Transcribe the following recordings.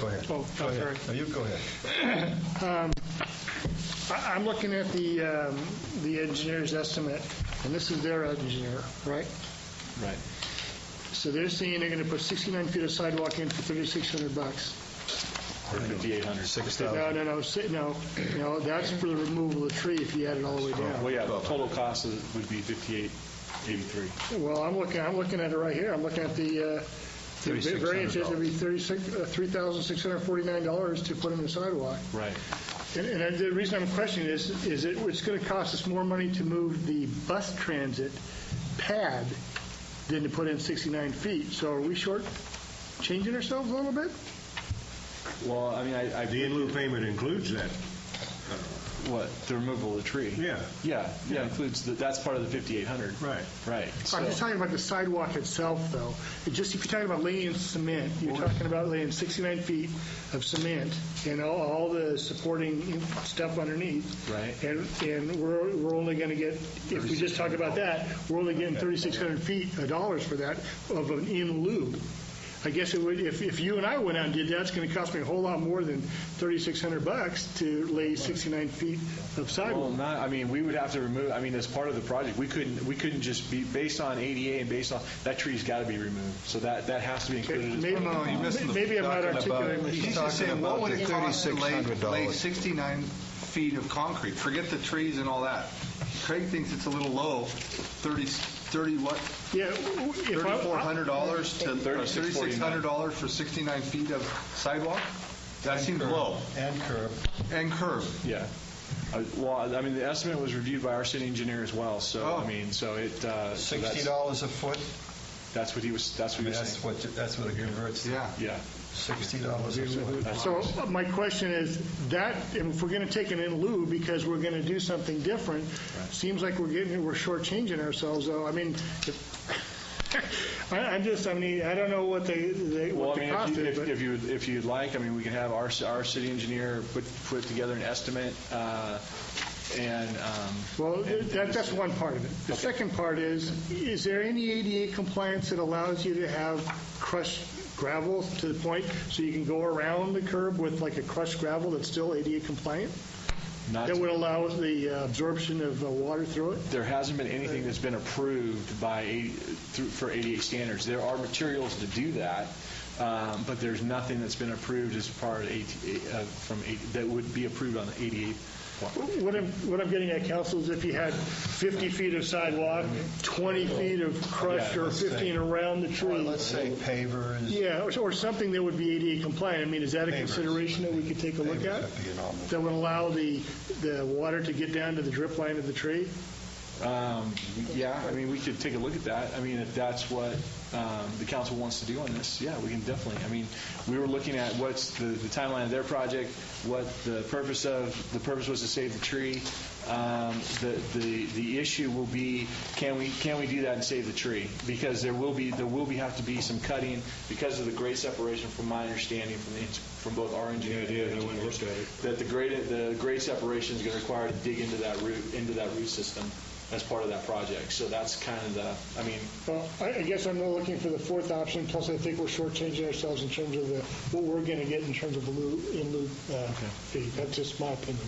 go ahead. Oh, Go ahead. sorry. No, you go ahead. I'm looking at the engineer's estimate, and this is their engineer, right? Right. So they're saying they're going to put 69 feet of sidewalk in for $3,600. Or 5,800. 6,000. No, that's for the removal of the tree if you add it all the way down. Well, yeah, the total cost would be $5,883. Well, I'm looking at it right here. I'm looking at the variance is to be $3,649 to put in the sidewalk. Right. And the reason I'm questioning this is it's going to cost us more money to move the bus transit pad than to put in 69 feet. So are we short changing ourselves a little bit? Well, I mean, The in lieu payment includes that. what, the removal of the tree? Yeah. Yeah, includes, that's part of the 5,800. Right. Right. I'm just talking about the sidewalk itself, though. If you're talking about laying cement, you're talking about laying 69 feet of cement and all the supporting stuff underneath. Right. And we're only going to get, if we just talk about that, we're only getting 3,600 feet of dollars for that of an in lieu. I guess it would, if you and I went out and did that, it's going to cost me a whole lot more than $3,600 to lay 69 feet of sidewalk. Well, I mean, we would have to remove, I mean, as part of the project, we couldn't just be, based on ADA and based on, that tree's got to be removed. So that has to be included as Maybe I'm not articulating He's myself. talking saying, what about would the it cost to lay $3,600. 69 feet of concrete? Forget the trees and all that. Craig thinks it's a little low. 30 what? Yeah, $3,400 to $3,600 for 69 feet of sidewalk? That seems low. And curb. And curb. Yeah. Well, I mean, the estimate was reviewed by our city engineer as well. So, Oh. I mean, so it... so $60 a foot? That's what he was saying. That's what it converts to. Yeah. Yeah. $60 a foot. So my question is that if we're going to take it in lieu because we're going to do something different, seems like we're shortchanging ourselves. Though I mean, I don't know what the cost is. But if you'd like, I mean, we can have our city engineer put together an estimate. That's one part of it. The second part is there any ADA compliance that allows you to have crushed gravel to the point so you can go around the curb with like a crushed gravel that's still ADA compliant? That would allow the absorption of water through it? There hasn't been anything that's been approved for ADA standards. There are materials to do that, but there's nothing that's been approved as part of that would be approved on the ADA. What I'm getting at, Council, is if you had 50 feet of sidewalk, 20 feet of crushed, or 15 around the tree. Well, let's say pavers. Yeah, or something that would be ADA compliant. I mean, is that a consideration that we could take a look at? That would allow the water to get down to the drip line of the tree? Yeah, I mean, we could take a look at that. I mean, if that's what the council wants to do on this, yeah, we can definitely. I mean, we were looking at what's the timeline of their project, what the purpose was to save the tree. The issue will be, can we do that and save the tree? Because there will have to be some cutting because of the grade separation, from my understanding from both our engineer and that the grade separation is going to require to dig into that root system as part of that project. So that's kind of Well, I guess I'm looking for the fourth option, plus I think we're shortchanging ourselves in terms of what we're going to get in terms of in lieu fee. That's just my opinion.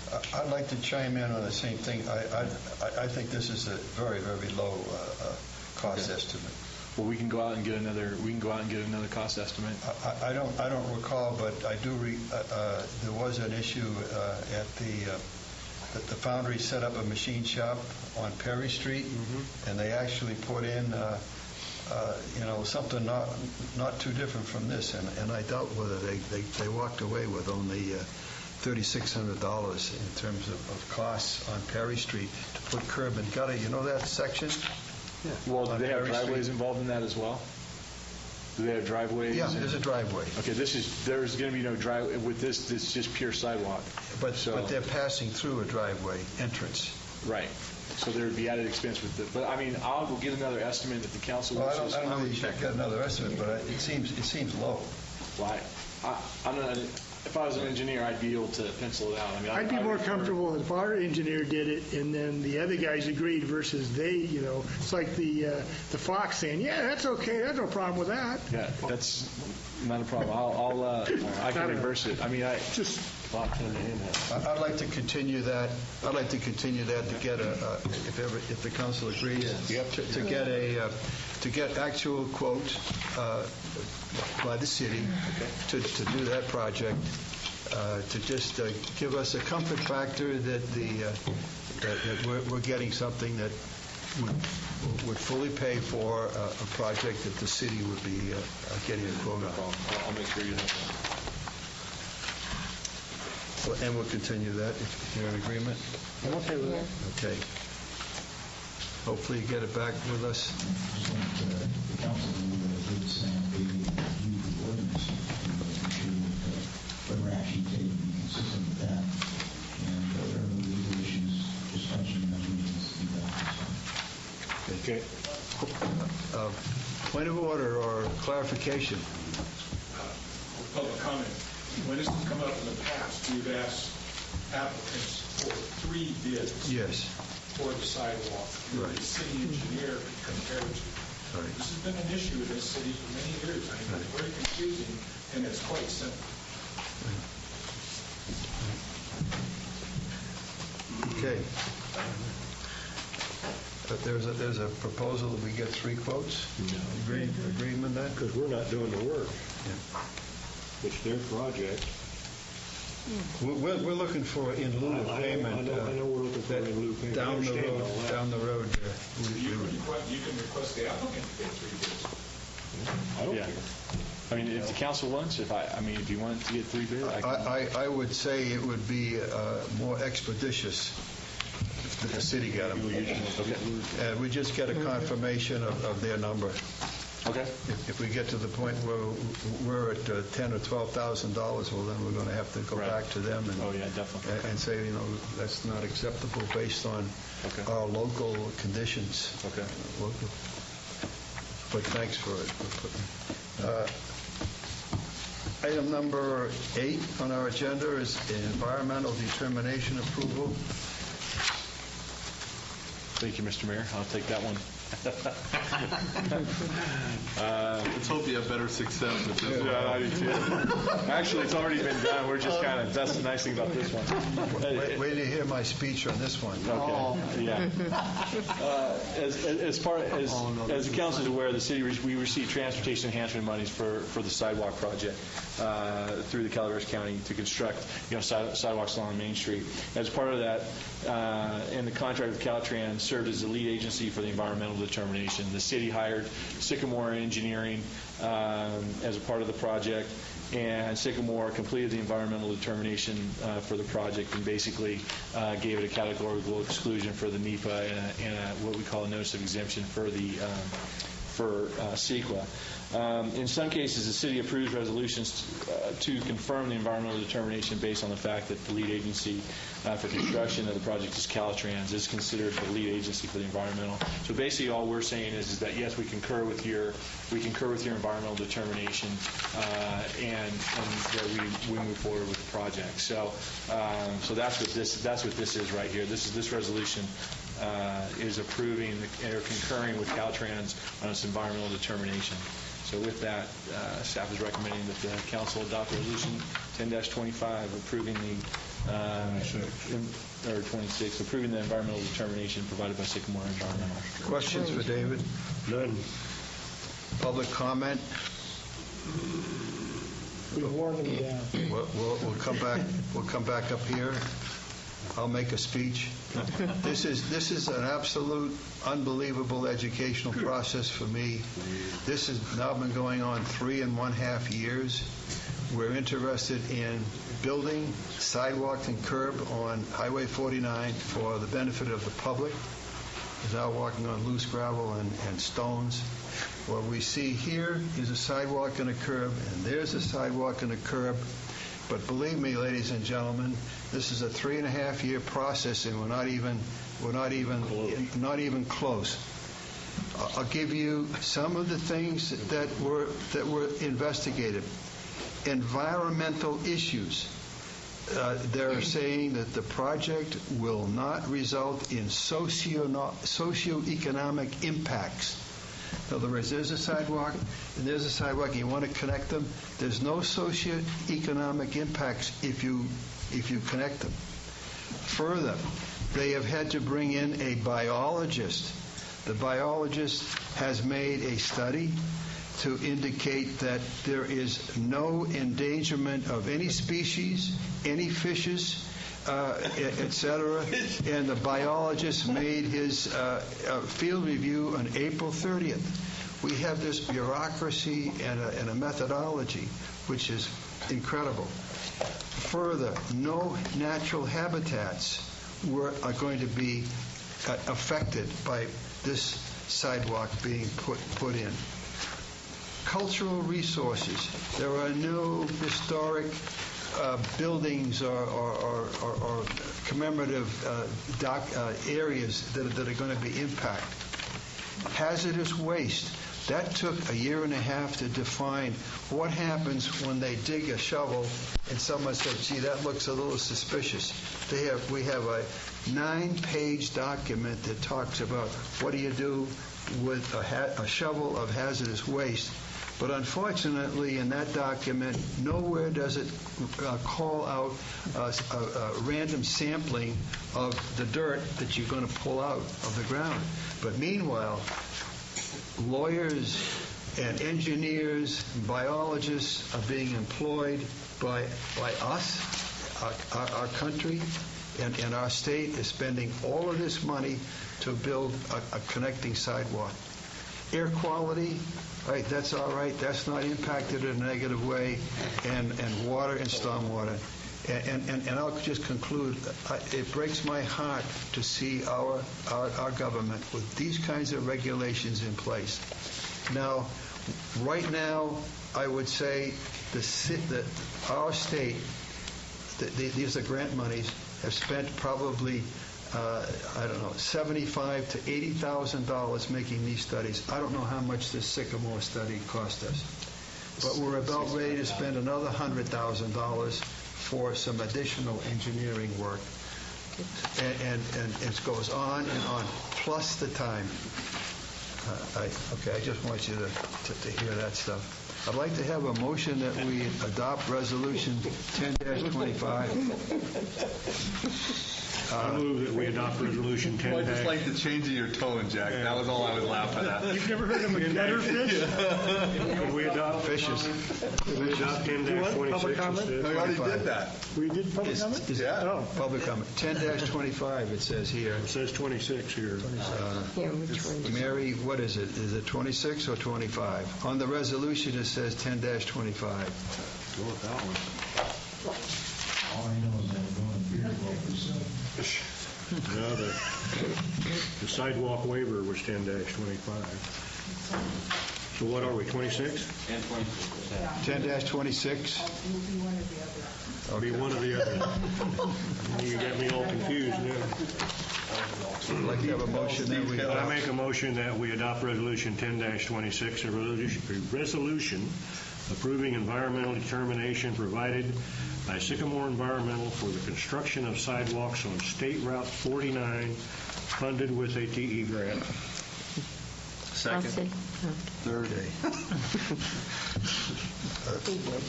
But I'd like to chime in on the same thing. I think this is a very, very low cost estimate. Well, we can go out and get another cost estimate. I don't recall, but I do. There was an issue at that the foundry set up a machine shop on Perry Street, and they actually put in, something not too different from this, and I doubt whether they walked away with only $3,600 in terms of costs on Perry Street to put curb and gutter. You know that section? Yeah. Well, do they have driveways involved in that as well? Do they have driveways? Yeah, there's a driveway. Okay, there's going to be no driveway with this. This is just pure sidewalk. But they're passing through a driveway entrance. Right. So there would be added expense with it. But I mean, I'll go get another estimate if the council wishes. I don't know if you should get another estimate, but it seems low. Why? If I was an engineer, I'd be able to pencil it out. I mean, I'd be I more refer- comfortable if our engineer did it and then the other guys agreed versus they, it's like the Fox saying, yeah, that's okay, there's no problem with that. Yeah, that's not a problem. I can reverse it. I mean, Just locked in the handheld. I'd like to continue that. I'd like to continue that to get if the council agrees, to get actual quote by the city to do that project, to just give us a comfort factor that that we're getting something that would fully pay for a project that the city would be getting a quote on. I'll make sure you have And we'll continue that if you're in agreement. I'm okay with that. Okay. Hopefully you get it back with us. The council did say maybe review the ordinance to make sure that whatever action you take be consistent with that. And whatever legal issues, just touching on those needs to be done. Okay. Point of order or clarification? Public comment. When this has come up in the past, we've asked applicants for 3 bids Yes. for the sidewalk. Right. The city engineer can compare it to. Right. This has been an issue in this city for many years. I mean, it's very confusing, and it's quite simple. Okay. But there's a proposal that we get 3 quotes? Agreement on that? Because we're not doing the work. It's their project. We're looking for in lieu of payment. I know we're looking for in lieu of payment. I Down the understand road, all that. down the road there. You can request the applicant to get 3 bids. I don't Yeah. care. I mean, if the council wants, if you want to get 3 bids, I can. I would say it would be more expeditious if the city got them. We just get a confirmation of their number. Okay. If we get to the point where we're at $10,000 or $12,000, well, then we're going to have to go Right. back to them Oh, yeah, definitely. and say, that's not acceptable based on Okay. our local conditions. Okay. Local. But thanks for it. Item number 8 on our agenda is environmental determination approval. Thank you, Mr. Mayor. I'll take that one. Let's hope you have better success with this one. Yeah, I do too. Actually, it's already been done. We're just that's the nice thing about this one. Wait till you hear my speech on this one. Okay. Yeah. As the council is aware, the city we received transportation enhancement monies for the sidewalk project through the Calaveras County to construct sidewalks along Main Street. As part of that, and the contract with Caltrans served as the lead agency for the environmental determination. The city hired Sycamore Engineering as a part of the project, and Sycamore completed the environmental determination for the project and basically gave it a categorical exclusion for the NEPA and what we call a notice of exemption for CEQA. In some cases, the city approves resolutions to confirm the environmental determination based on the fact that the lead agency for construction of the project is Caltrans, is considered the lead agency for the environmental. So basically, all we're saying is that yes, we concur with your environmental determination, and that we move forward with the project. So that's what this is right here. This resolution is approving or concurring with Caltrans on its environmental determination. So with that, staff is recommending that the council adopt resolution 10-25 approving the 26 approving the environmental determination provided by Sycamore Environmental. Questions for David? None. Public comment? We worn them down. We'll come back. We'll come back up here. I'll make a speech. This is an absolute unbelievable educational process for me. This has now been going on 3.5 years. We're interested in building sidewalk and curb on Highway 49 for the benefit of the public. We're now walking on loose gravel and stones. What we see here is a sidewalk and a curb, and there's a sidewalk and a curb. But believe me, ladies and gentlemen, this is a 3.5-year process, and we're not even close. I'll give you some of the things that were investigated. environmental issues. They're saying that the project will not result in socioeconomic impacts. In other words, there's a sidewalk and there's a sidewalk and you want to connect them. There's no socioeconomic impacts if you connect them. Further, they have had to bring in a biologist. The biologist has made a study to indicate that there is no endangerment of any species, any fishes, etc. And the biologist made his field review on April 30th. We have this bureaucracy and a methodology which is incredible. Further, no natural habitats are going to be affected by this sidewalk being put in. Cultural resources. There are no historic buildings or commemorative areas that are going to be impacted. Hazardous waste. That took a year and a half to define what happens when they dig a shovel and someone said, gee, that looks a little suspicious. We have a 9-page document that talks about what do you do with a shovel of hazardous waste. But unfortunately, in that document, nowhere does it call out a random sampling of the dirt that you're going to pull out of the ground. But meanwhile, lawyers and engineers and biologists are being employed by us, our country, and our state is spending all of this money to build a connecting sidewalk. Air quality, right, that's all right. That's not impacted in a negative way. And water and stormwater. And I'll just conclude. It breaks my heart to see our government with these kinds of regulations in place. Now, right now, I would say that our state, these are grant monies, have spent probably $75,000 to $80,000 making these studies. I don't know how much this Sycamore study cost us, but we're about ready to spend another $100,000 for some additional engineering work, and it goes on and on, plus the time. I just want you to hear that stuff. I'd like to have a motion that we adopt Resolution 10-25. I move that we adopt Resolution 10. I just like the change of your tone, Jack. That was all I was laughing at. You've never heard of a gutterfish? Could we adopt Fishes. Could we adopt 10-26 instead? I already did that. We did public comment? Yeah. Oh. Public comment. 10-25, it says here. It says 26 here. Mary, what is it? Is it 26 or 25? On the resolution, it says 10-25. Go with that one. All I know is that we're going to beer No, the sidewalk waiver was 10-25. So what are we, 26? 10-26. I'll be one or the other. You got me all confused now. I'd like to have a motion that we I make a motion that we adopt Resolution 10-26, a resolution approving environmental determination provided by Sycamore Environmental for the construction of sidewalks on State Route 49, funded with a TE grant. Second. Third.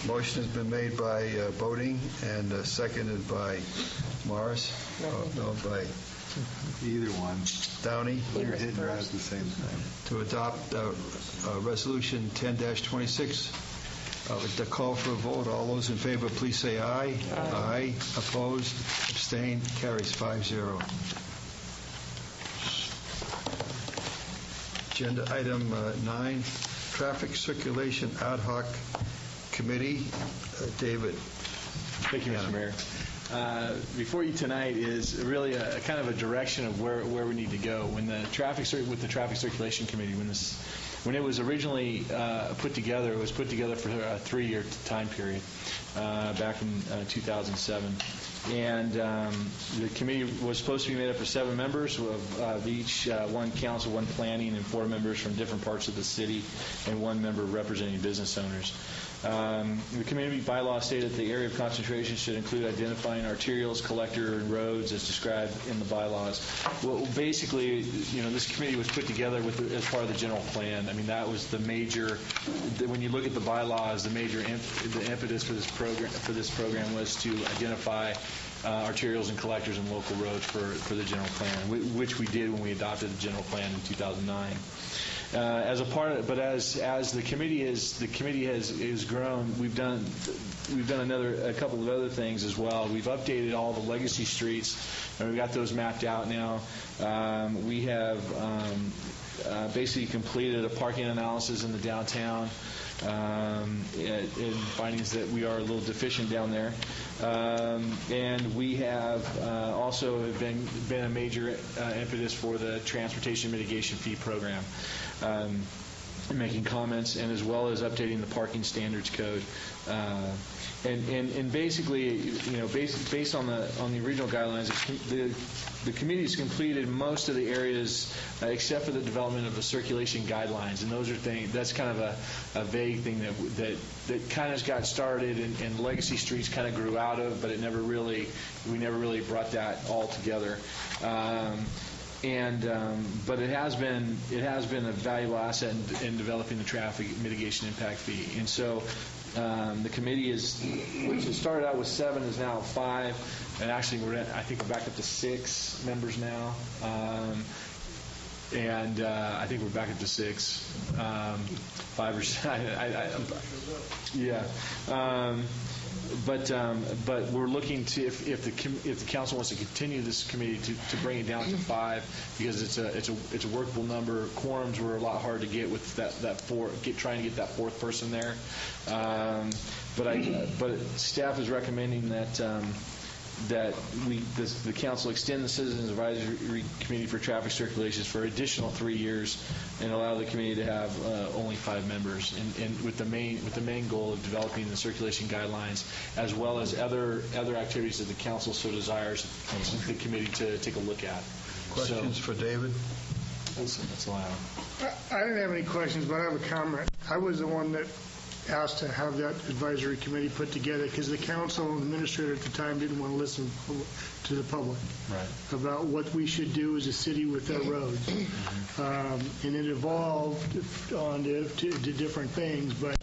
Motion has been made by Boating and seconded by Morris. No, by Either one. Downey. Your head drives the same thing. To adopt Resolution 10-26. The call for a vote. All those in favor, please say aye. Aye. Opposed? Abstained? Carries 5-0. Agenda item 9, Traffic Circulation Ad Hoc Committee. David. Thank you, Mr. Mayor. Before you tonight is really a kind of a direction of where we need to go. When the Traffic Circulation Committee, when it was originally put together, it was put together for a 3-year time period back in 2007. And the committee was supposed to be made up of 7 members, of each 1 council, 1 planning, and 4 members from different parts of the city, and 1 member representing business owners. The community bylaw stated that the area of concentration should include identifying arterials, collector, and roads as described in the bylaws. Well, basically, this committee was put together as part of the general plan. I mean, that was the major. When you look at the bylaws, the impetus for this program was to identify arterials and collectors and local roads for the general plan, which we did when we adopted the general plan in 2009. As a part of, but as the committee has grown, we've done a couple of other things as well. We've updated all the legacy streets, and we've got those mapped out now. We have basically completed a parking analysis in the downtown, in findings that we are a little deficient down there. And we have also been a major impetus for the transportation mitigation fee program, making comments, and as well as updating the parking standards code. And basically, based on the regional guidelines, the committee has completed most of the areas except for the development of the circulation guidelines, and those are things. That's kind of a vague thing that kind of got started and legacy streets kind of grew out of, but we never really brought that all together. But it has been a valuable asset in developing the traffic mitigation impact fee. And so the committee which started out with 7, is now 5, and actually I think we're back up to 6 members now. And I think we're back up to 6, 5 or 6. Yeah. But we're looking to, if the council wants to continue this committee, to bring it down to 5, because it's a workable number. Quorums were a lot hard to get with that 4, trying to get that 4th person there. But staff is recommending that the council extend the Citizens Advisory Committee for Traffic Circulations for additional 3 years, and allow the committee to have only 5 members, and with the main goal of developing the circulation guidelines, as well as other activities that the council so desires the committee to take a look at. Questions for David? That's all I have. I didn't have any questions, but I have a comment. I was the one that asked to have that advisory committee put together because the council and administrator at the time didn't want to listen to the public about what we should do as a city with our roads. And it evolved on to different things, but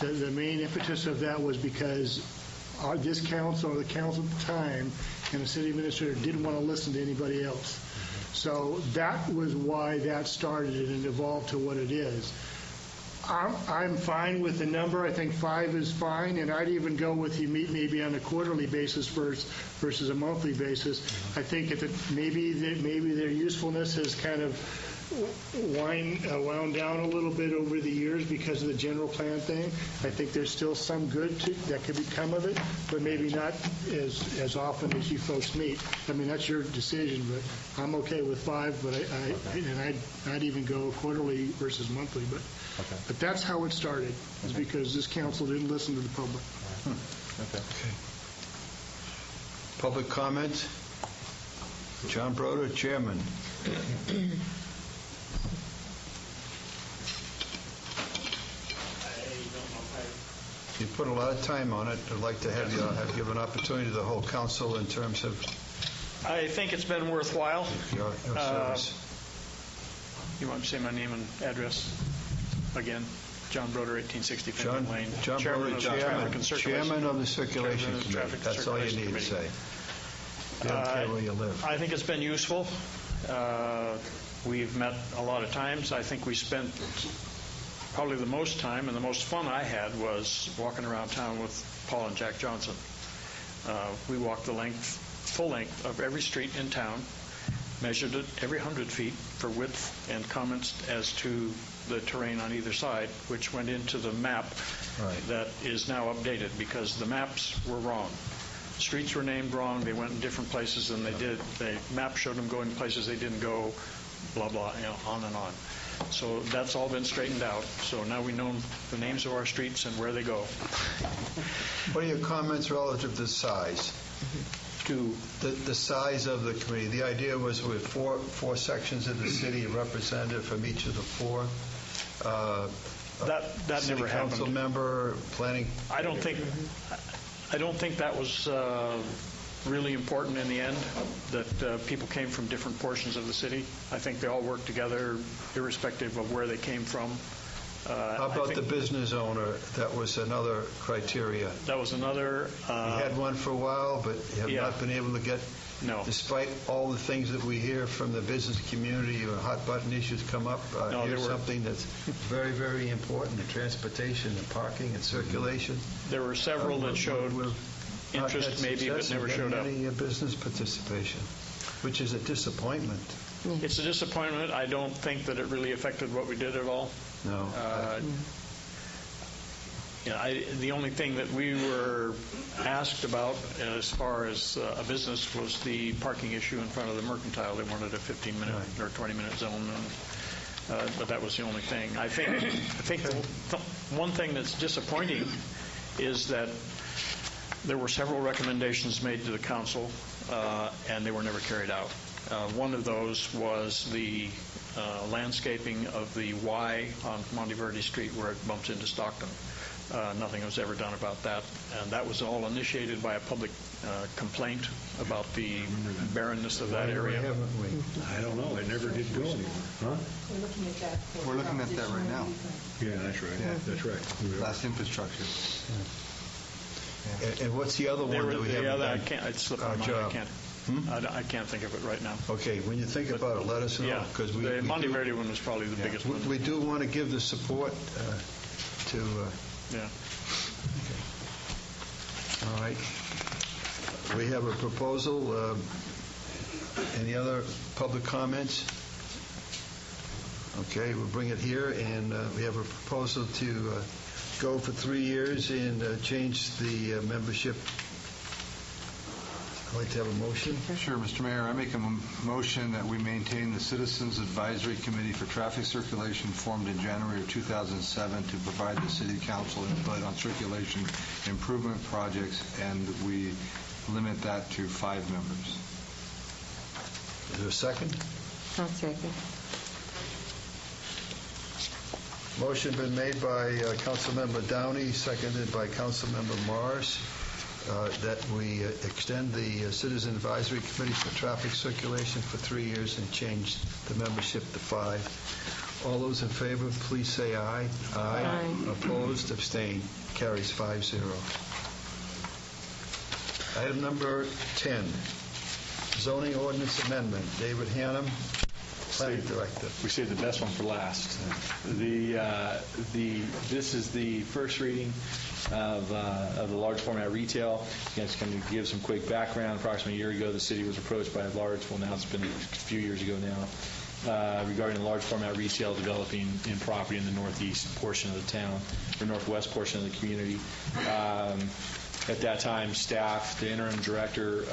the main impetus of that was because this council, or the council at the time, and the city administrator didn't want to listen to anybody else. So that was why that started, and it evolved to what it is. I'm fine with the number. I think 5 is fine, and I'd even go with you meet maybe on a quarterly basis versus a monthly basis. I think maybe their usefulness has kind of wound down a little bit over the years because of the general plan thing. I think there's still some good that could become of it, but maybe not as often as you folks meet. I mean, that's your decision, but I'm okay with 5. But I'd even go quarterly versus monthly. But that's how it started, is because this council didn't listen to the public. Okay. Public comment? John Broder, Chairman. You put a lot of time on it. I'd like to have give an opportunity to the whole council in terms of I think it's been worthwhile. your service. You want to say my name and address again? John Broder, 1860 Finley Lane. John Broder, Chairman of the Circulation Committee. That's all you need to say. You don't care where you live. I think it's been useful. We've met a lot of times. I think we spent probably the most time, and the most fun I had was walking around town with Paul and Jack Johnson. We walked the full length of every street in town, measured it every 100 feet for width, and comments as to the terrain on either side, which went into the map that is now updated because the maps were wrong. Streets were named wrong. They went in different places than they did. The map showed them going places they didn't go, blah, blah, on and on. So that's all been straightened out. So now we know the names of our streets and where they go. What are your comments relative to size? To the size of the committee. The idea was with four sections of the city, a representative from each of the 4. That never council happened. member, planning? I don't think that was really important in the end, that people came from different portions of the city. I think they all worked together irrespective of where they came from. How about the business owner? That was another criteria. That was another. You had one for a while, but you have Yeah. not been able to get, No. despite all the things that we hear from the business community, or hot button issues come up, No, here's there were- something that's very, very important, the transportation and parking and circulation. There were several that showed We've not had interest maybe, but success in never getting showed up. any business participation, which is a disappointment. It's a disappointment. I don't think that it really affected what we did at all. No. The only thing that we were asked about as far as a business was the parking issue in front of the Mercantile. They wanted a 15-minute or 20-minute zone, but that was the only thing. I think one thing that's disappointing is that there were several recommendations made to the council, and they were never carried out. One of those was the landscaping of the Y on Monteverde Street where it bumps into Stockton. Nothing was ever done about that, and that was all initiated by a public complaint about the barrenness of that area. Why haven't we? I don't know, it never did go anywhere. Huh? We're looking at that right now. Yeah, that's right. Yeah. That's right. Last infrastructure. And what's the other one that we haven't done? I can't. It slipped my Our mind. job. I can't think of it right now. Okay, when you think about it, let us know. Yeah, Because the Monteverde one was probably the biggest one. we do want to give the support to... Yeah. All right. We have a proposal. Any other public comments? Okay, we'll bring it here, and we have a proposal to go for 3 years and change the membership. I'd like to have a motion. Sure, Mr. Mayor. I make a motion that we maintain the Citizens Advisory Committee for Traffic Circulation formed in January of 2007 to provide the City Council input on circulation improvement projects, and we limit that to 5 members. Is there a second? I'll second. Motion been made by Councilmember Downey, seconded by Councilmember Morris, that we extend the Citizen Advisory Committee for Traffic Circulation for 3 years and change the membership to 5. All those in favor, please say aye. Aye. Opposed, abstained, carries 5-0. Item number 10, zoning ordinance amendment. David Hannum, Planning Director. We saved the best one for last. This is the first reading of the large format retail. Again, just kind of give some quick background. Approximately a year ago, the city was approached by a large, well, now it's been a few years ago now, regarding large format retail developing in property in the northeast portion of the town, or northwest portion of the community. At that time, staff, the interim director,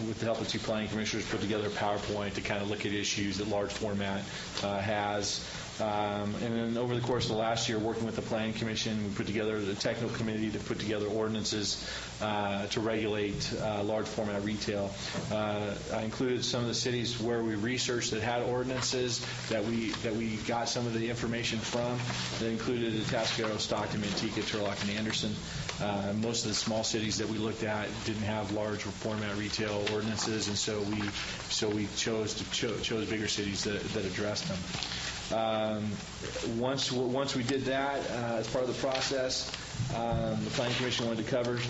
with the help of 2 planning commissioners, put together a PowerPoint to kind of look at issues that large format has. And then over the course of the last year, working with the Planning Commission, we put together the technical committee to put together ordinances to regulate large format retail. I included some of the cities where we researched that had ordinances that we got some of the information from. That included Atascadero, Stockton, Manteca, Turlock, and Anderson. Most of the small cities that we looked at didn't have large format retail ordinances, and so we chose bigger cities that addressed them. Once we did that, as part of the process, the Planning Commission wanted to cover.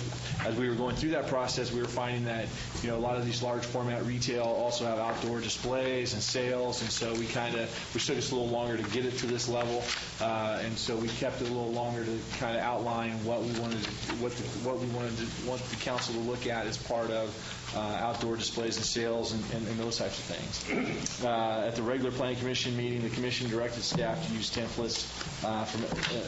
As we were going through that process, we were finding that a lot of these large format retail also have outdoor displays and sales, and so which took us a little longer to get it to this level, and so we kept it a little longer to kind of outline what we want the council to look at as part of outdoor displays and sales and those types of things. At the regular Planning Commission meeting, the commission directed staff to use templates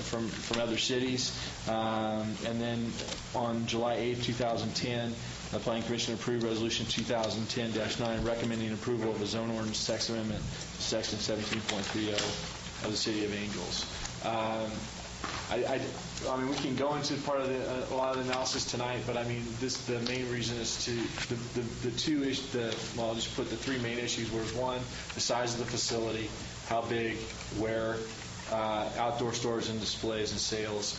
from other cities. And then on July 8, 2010, the Planning Commission approved Resolution 2010-9 recommending approval of a zone ordinance text amendment to Section 17.30 of the City of Angels. I mean, we can go into part of a lot of the analysis tonight, but I mean, the main reason is I'll just put the 3 main issues. Whereas one, the size of the facility, how big, where, outdoor storage and displays and sales,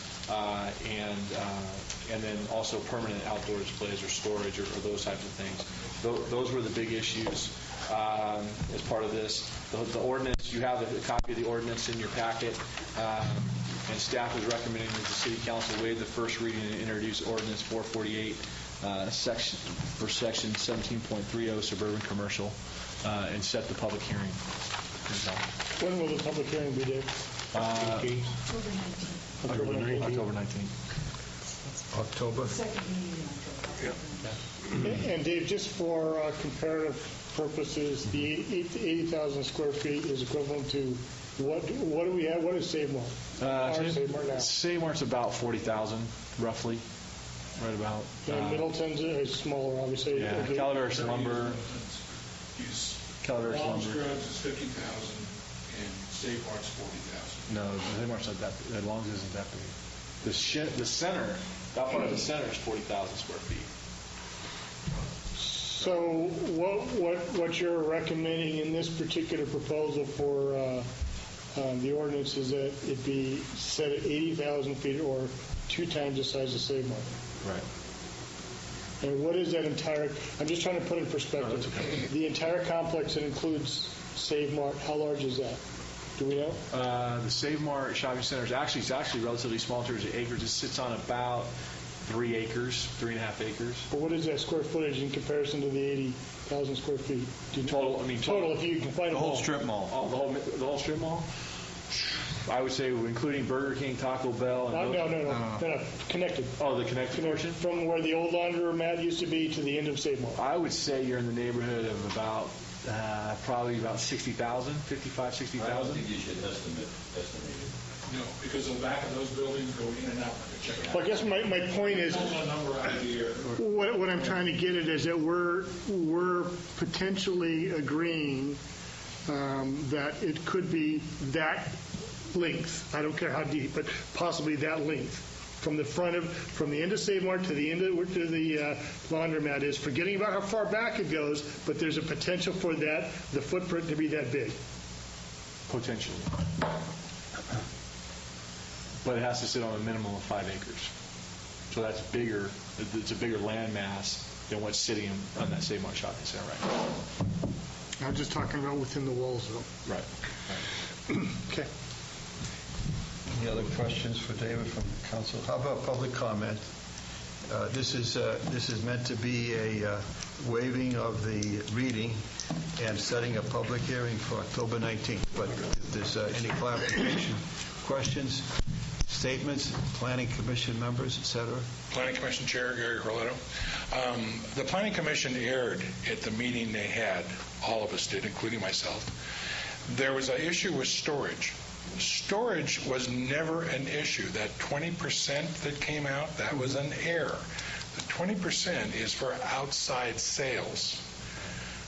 and then also permanent outdoor displays or storage or those types of things. Those were the big issues as part of this. The ordinance, you have a copy of the ordinance in your packet, and staff is recommending that the City Council waive the first reading and introduce ordinance 448 section 17.30 suburban commercial and set the public hearing. When will the public hearing be, Dave? October 19th. October? And Dave, just for comparative purposes, the 80,000 square feet is equivalent to what do we have? What is Save Mart? Save Mart now? Save Mart's about 40,000, roughly, right about. And Middleton's is smaller, obviously. Yeah, Calaveras Lumber. Calaveras Lumber. Scrubs is 50,000 and Save Mart's 40,000. No, Save Mart's not that big. Longs isn't that big. The center, that part of the center is 40,000 square feet. So what you're recommending in this particular proposal for the ordinance is that it be set at 80,000 feet or 2 times the size of Save Mart. Right. And what is that entire, I'm just trying to put in perspective. No, that's okay. The entire complex that includes Save Mart, how large is that? Do we know? The Save Mart shopping center is actually relatively small in terms of acres. It sits on about 3 acres, 3.5 acres. But what is that square footage in comparison to the 80,000 square feet? Total, Total, if you can find The whole strip mall. Oh, the whole strip mall? I would say including Burger King, Taco Bell. And No, connected. Oh, the connected portion? From where the old laundromat used to be to the end of Save Mart. I would say you're in the neighborhood of about, probably about 60,000, 55, 60,000. I don't think you should estimate it. No, because the back of those buildings go in and out like a chicken. Well, I guess my point is, Pull a number out of the air. what I'm trying to get at is that we're potentially agreeing that it could be that length. I don't care how deep, but possibly that length. From the end of Save Mart to the end of where the laundromat is, forgetting about how far back it goes, but there's a potential for the footprint to be that big. Potentially. But it has to sit on a minimum of 5 acres. So that's bigger. It's a bigger land mass than what's sitting on that Save Mart shopping center right now. I'm just talking about within the walls, though. Right. Okay. Any other questions for David from the council? How about public comment? This is meant to be a waiving of the reading and setting a public hearing for October 19th. But if there's any clarification, questions, statements, Planning Commission members, et cetera? Planning Commission Chair Gary Corletto. The Planning Commission aired at the meeting they had, all of us did, including myself. There was an issue with storage. Storage was never an issue. That 20% that came out, that was an error. The 20% is for outside sales.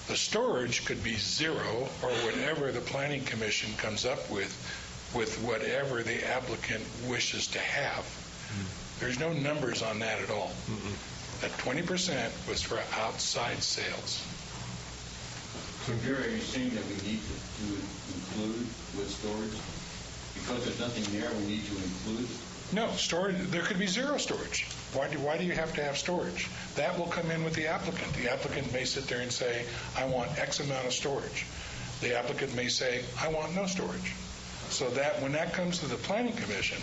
The storage could be 0 or whatever the Planning Commission comes up with whatever the applicant wishes to have. There's no numbers on that at all. That 20% was for outside sales. So, Gary, are you saying that we need to include with storage? Because there's nothing there, we need to include? No, storage. There could be 0 storage. Why do you have to have storage? That will come in with the applicant. The applicant may sit there and say, I want X amount of storage. The applicant may say, I want no storage. So that when that comes to the Planning Commission,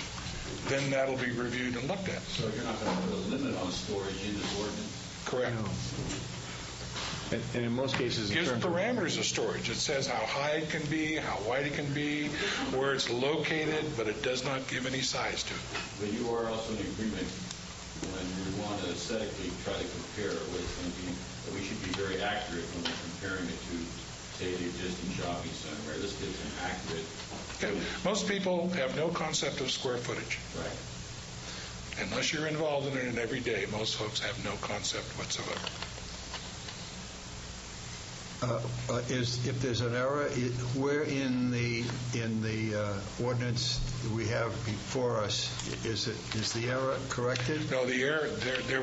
then that'll be reviewed and looked at. So you're not going to put a limit on storage in this ordinance? Correct. And in most cases, It gives parameters of storage. It says how high it can be, how wide it can be, where it's located, but it does not give any size to it. But you are also in agreement when we want to aesthetically try to compare what it's going to be, that we should be very accurate when we're comparing it to, say, the existing shopping center, where this gives an accurate. Yeah, most people have no concept of square footage. Right. Unless you're involved in it every day, most folks have no concept whatsoever. If there's an error, where in the ordinance we have before us, is the error corrected? No, the error it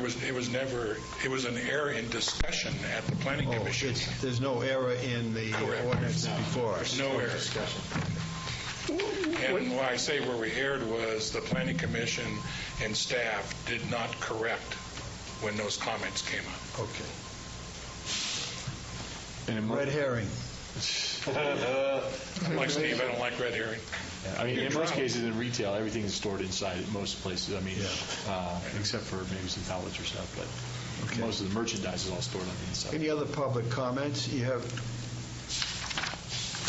was an error in discussion at the Planning Commission. There's no error in the Correct. ordinance before us. No error. And why I say where we erred was the planning commission and staff did not correct when those comments came up. Okay. And Red herring. Like Steve, I don't like red herring. I mean, in most cases in retail, everything is stored inside at most places. I mean, except for maybe some pallets or stuff, but Okay. most of the merchandise is all stored on the inside. Any other public comments? You have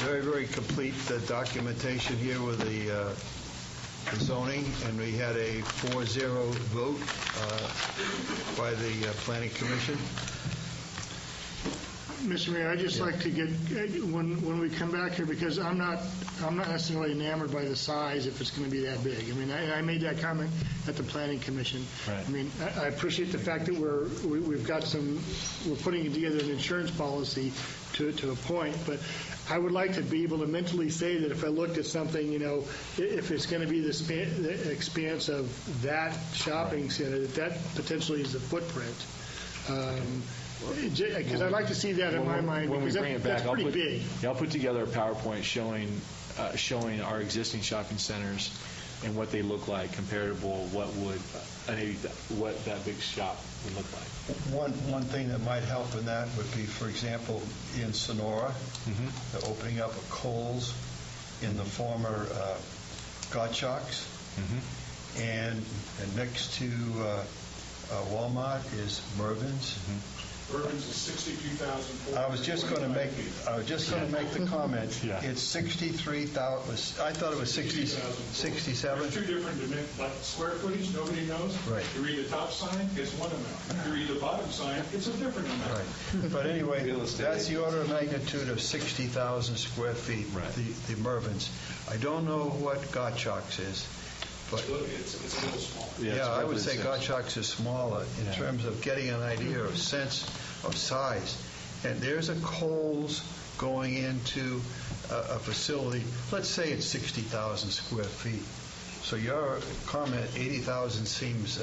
very, very complete documentation here with the zoning, and we had a 4-0 vote by the Planning Commission. Mr. Mayor, I'd just like to get, when we come back here, because I'm not necessarily enamored by the size if it's going to be that big. I mean, I made that comment at the Planning Commission. Right. I mean, I appreciate the fact that we're putting together an insurance policy to a point, but I would like to be able to mentally say that if I looked at something, if it's going to be the expanse of that shopping center, that potentially is the footprint. Because I'd like to see that in my mind, when we because bring it back, that's pretty big. I'll put together a PowerPoint showing our existing shopping centers and what they look like, comparable what that big shop would look like. One thing that might help in that would be, for example, in Sonora, they're opening up a Kohl's in the former Gottschalk's, and next to Walmart is Mervyn's. Mervyn's is 62,000. I was just going to make the comment. Yeah. It's 63,000. I thought it was 67. There's two different square footage, nobody knows. Right. You read the top sign, it's one amount. You read the bottom sign, it's a different amount. Right. But anyway, that's the order of magnitude of 60,000 square feet, Right. the Mervyn's. I don't know what Gottschalk's is. But It's a little small. yeah, I would say it's- Gottschalk's is smaller in terms of getting an idea of sense of size. And there's a Kohl's going into a facility, let's say it's 60,000 square feet. So your comment, 80,000 seems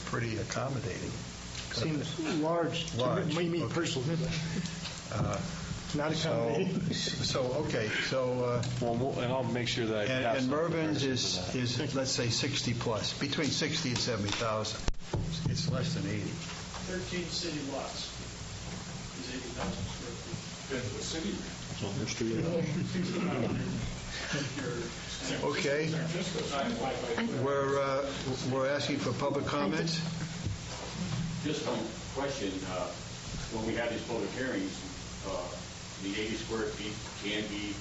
pretty accommodating. Seems large to Large, me okay. personally. Not accommodating. And I'll make sure that I pass And on Mervyn's comparisons of that. is, let's say, 60 plus, between 60 and 70,000. It's less than 80. 13 city lots is 80,000 square feet. Depends what city Okay. We're asking for public comments. Just one question. When we have these public hearings, the 80 square feet can be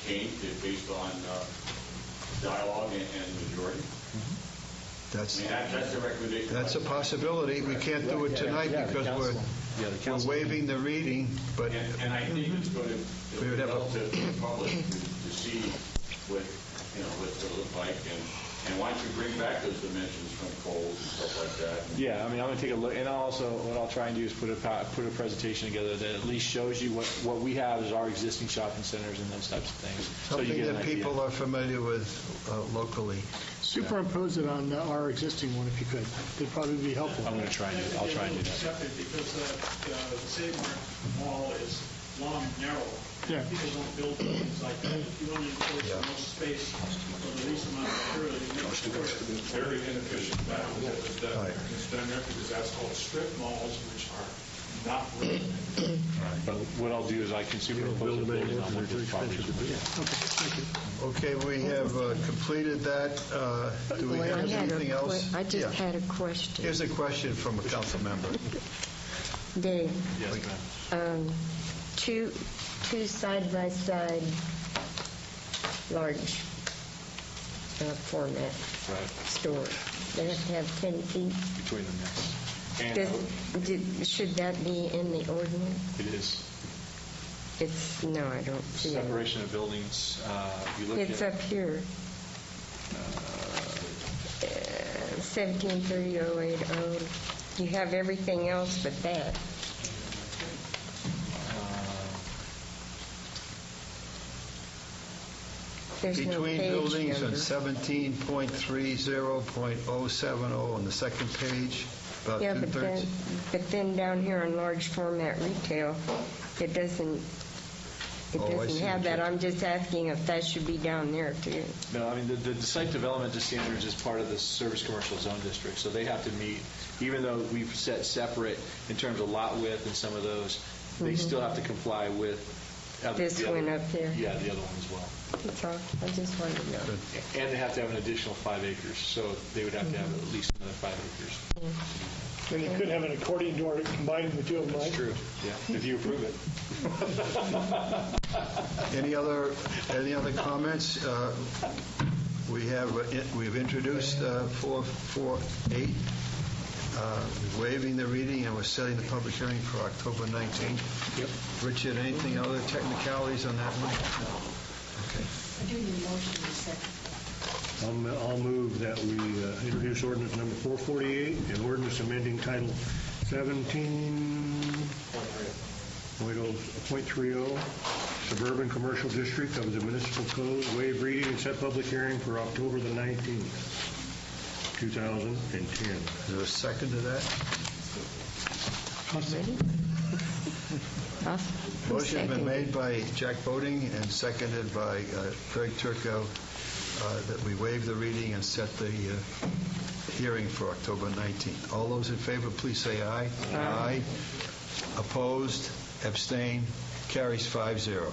changed based on dialogue and majority? That's the recommendation. That's a possibility. We can't do it tonight because we're waiving the reading, but And I think it's going to We would have a- help the public to see what it look like. And why don't you bring back those dimensions from Kohl's and stuff like that? Yeah, I mean, I'm going to take a look, and also what I'll try and do is put a presentation together that at least shows you what we have as our existing shopping centers and those types of things. So you something get an that idea. people are familiar with locally. Superimpose it on our existing one if you could. It'd probably be helpful. I'm going to try and do. I'll try and do that. Accepted because the City Mall is long and narrow. Yeah. People don't build buildings like that. If you only enclose the most space for the least amount of material, you make it work. It's very inefficient now what was done there. It's done there because that's called strip malls, which are not residential. But what I'll do is I can superimpose the building on what the property is. Okay, we have completed that. Do we have anything else? I just Yeah. had a question. Here's a question from a council member. Dave, Yes, ma'am. two side-by-side large format Right, stores. They have to have 10 feet. between them, yes. And Should that be in the ordinance? it is No, I don't see it. separation of buildings. If you look It's at up here. 1730-080. You have everything else but that. There's no Between page buildings on number. 17.30.070 on the second page, about Yeah, two-thirds. but then down here on large format retail, it doesn't It Oh, I doesn't see have what that. you- I'm just asking if that should be down there too. No, I mean, the site development standards is part of the service commercial zone district, so they have to meet, even though we've set separate in terms of lot width and some of those, they still have to comply with. This the other- one up there. Yeah, the other one as well. That's all. I just wanted to know. And they have to have an additional 5 acres, so they would have to have at least another 5 acres. And you could have an accordion door combining the two of them, right? True, yeah, if you approve it. Any other comments? We've introduced 448, waiving the reading, and we're setting the public hearing for October 19th. Yep. Richard, anything other technicalities on that one? No. Okay. I do need a motion in a second. I'll move that we introduce ordinance number 448, an ordinance amending Title 17.30 Suburban Commercial District of the Municipal Code, waive reading and set public hearing for October the 19th, 2010. Is there a second to that? Motion's been made by Jack Boating and seconded by Craig Turco that we waive the reading and set the hearing for October 19th. All those in favor, please say aye. Aye. Opposed? Abstain? Carries 5-0.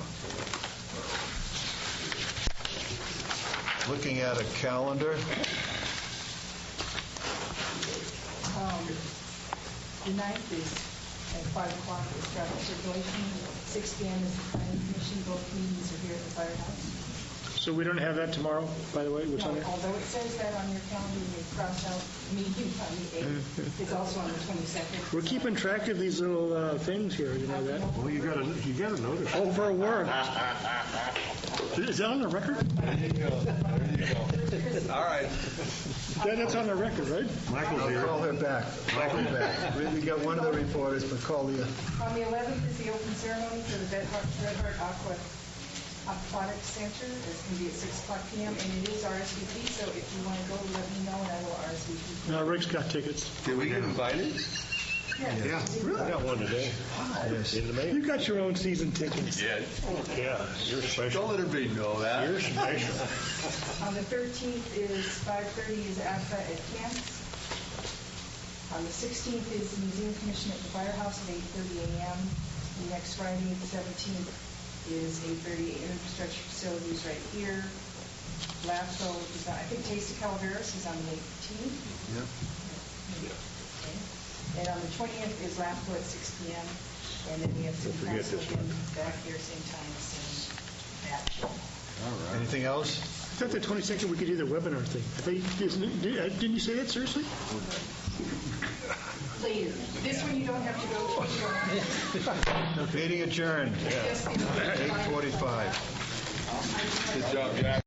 Looking at a calendar. The 9th is at 5 o'clock is traffic circulation. 6 p.m. is the planning commission. Both meetings are here at the firehouse. So we don't have that tomorrow, by the way? What's on No, there? although it says that on your calendar, you cross out meeting on the 8th. It's also on the 22nd. We're keeping track of these little things here, you know that? Well, you got to notice. Over a word. Is that on the record? All right. That's on the record, right? Michael's I'll here. call her back. Call her back. We got one of the reporters, but call the... On the 11th is the open ceremony for the Red Heart Aquatic Center. It's going to be at 6 o'clock p.m. and it is RSVP, so if you want to go, let me know and I will RSVP. No, Rick's got tickets. Did we get invited? Yeah. I got one today. Yes. In the mail. You got your own season tickets. Yeah. Yeah, you're special. Don't let everybody know that. You're special. On the 13th is 5:30 is AFA at camp. On the 16th is the Museum Commission at the Firehouse at 8:30 a.m. The next Friday, the 17th, is 8:30 infrastructure facilities right here. LAFCO is on, I think Taste of Calaveras is on the 18th. Yep. Okay. And on the 20th is LAFCO at 6 p.m. And then we have city forget council this again back here, same time, same batch. Anything else? I thought the 22nd we could do the webinar thing. Didn't you say that seriously? Later. This one you don't have to go to. Meeting adjourned. Yes, 8:45. Good job, Jack.